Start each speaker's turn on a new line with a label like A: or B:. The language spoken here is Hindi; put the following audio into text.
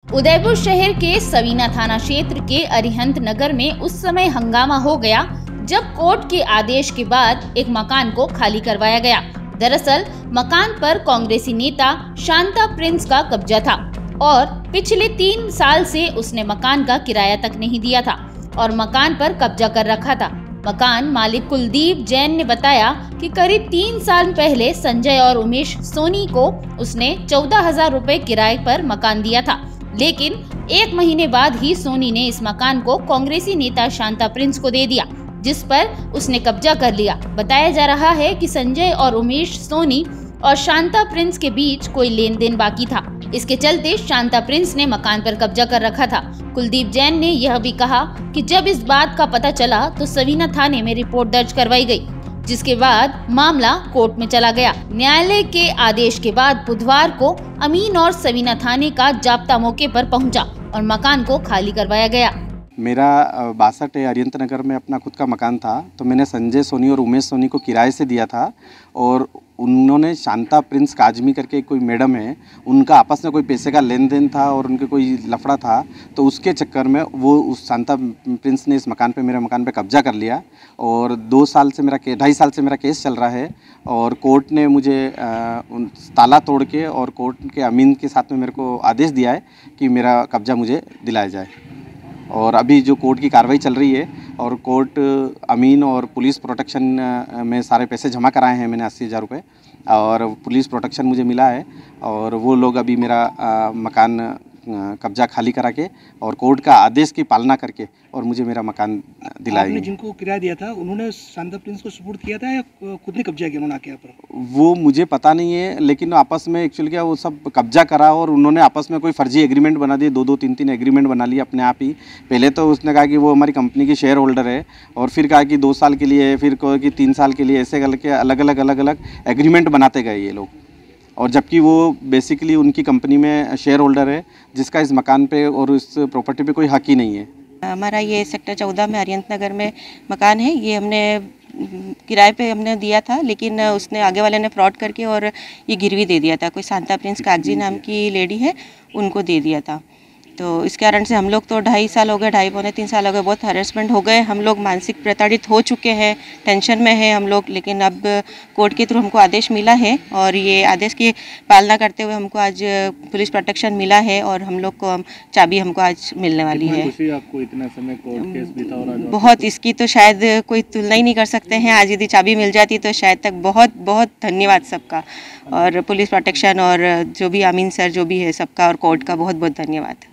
A: उदयपुर शहर के सवीना थाना क्षेत्र के अरिहंत नगर में उस समय हंगामा हो गया जब कोर्ट के आदेश के बाद एक मकान को खाली करवाया गया। दरअसल मकान पर कांग्रेसी नेता शांता प्रिंस का कब्जा था और पिछले 3 साल से उसने मकान का किराया तक नहीं दिया था और मकान पर कब्जा कर रखा था। मकान मालिक कुलदीप जैन ने बताया कि करीब 3 साल पहले संजय और उमेश सोनी को उसने 14,000 रुपए किराए पर मकान दिया था, लेकिन 1 महीने बाद ही सोनी ने इस मकान को कांग्रेसी नेता शांता प्रिंस को दे दिया, जिस पर उसने कब्जा कर लिया। बताया जा रहा है कि संजय और उमेश सोनी और शांता प्रिंस के बीच कोई लेन देन बाकी था। इसके चलते शांता प्रिंस ने मकान पर कब्जा कर रखा था। कुलदीप जैन ने यह भी कहा कि जब इस बात का पता चला तो सवीना थाने में रिपोर्ट दर्ज करवाई गई, जिसके बाद मामला कोर्ट में चला गया। न्यायालय के आदेश के बाद बुधवार को अमीन और सवीना थाने का जाब्ता मौके पर पहुंचा और मकान को खाली करवाया गया।
B: मेरा 62 अरिहंत नगर में अपना खुद का मकान था, तो मैंने संजय सोनी और उमेश सोनी को किराए से दिया था और उन्होंने शांता प्रिंस काजमी करके कोई मैडम है, उनका आपस में कोई पैसे का लेन देन था और उनके कोई लफड़ा था, तो उसके चक्कर में वो उस शांता प्रिंस ने इस मकान पे मेरे मकान पे कब्जा कर लिया और 2 साल से 2.5 साल से मेरा केस चल रहा है और कोर्ट ने मुझे ताला तोड़ के और कोर्ट के अमीन के साथ में मेरे को आदेश दिया है कि मेरा कब्जा मुझे दिलाया जाए। और अभी जो कोर्ट की कार्रवाई चल रही है और कोर्ट अमीन और पुलिस प्रोटेक्शन में सारे पैसे जमा कराए हैं मैंने 80,000 रुपये और पुलिस प्रोटेक्शन मुझे मिला है और वो लोग अभी मेरा मकान कब्जा खाली करा के और कोर्ट का आदेश की पालना करके और मुझे मेरा मकान दिलाएंगे।
C: आपने जिनको किराया दिया था उन्होंने शांता प्रिंस को सुपुर्द किया था या खुद ने कब्जा किया उन्होंने आके यहाँ पर? वो
B: मुझे पता नहीं है, लेकिन आपस में एक्चुअली क्या वो सब कब्जा करा और उन्होंने आपस में कोई फर्जी एग्रीमेंट बना दिए, 2-2, 3-3 एग्रीमेंट बना लिए अपने आप ही। पहले तो उसने कहा कि वो हमारी कंपनी की शेयर होल्डर है और फिर कहा कि 2 साल के लिए, फिर कहा कि 3 साल के लिए, ऐसे करके अलग अलग एग्रीमेंट बनाते गए ये लोग। और जबकि वो बेसिकली उनकी कंपनी में शेयर होल्डर है जिसका इस मकान पे और इस प्रॉपर्टी पे कोई हक ही नहीं है।
D: हमारा ये सेक्टर 14 में अरिहंत नगर में मकान है। ये हमने किराए पे हमने दिया था, लेकिन उसने आगे वाले ने फ्रॉड करके और ये गिरवी दे दिया था। कोई शांता प्रिंस कागजी नाम की लेडी है, उनको दे दिया था। तो इस कारण से हम लोग तो 2.5 साल हो गए, 2.5-3 साल हो गए, बहुत हरेसमेंट हो गए। हम लोग मानसिक प्रताड़ित हो चुके हैं, टेंशन में है हम लोग। लेकिन अब कोर्ट के थ्रू हमको आदेश मिला है और ये आदेश की पालना करते हुए हमको आज पुलिस प्रोटेक्शन मिला है और हम लोग को चाबी हमको आज मिलने वाली है।
C: आपको इतना समय कोर्ट केस बीता और
D: बहुत, इसकी तो शायद कोई तुलना ही नहीं कर सकते हैं। आज यदि चाबी मिल जाती तो शायद तक बहुत बहुत धन्यवाद सबका, और पुलिस प्रोटेक्शन और जो भी अमीन सर जो भी है सबका, और कोर्ट का बहुत बहुत धन्यवाद।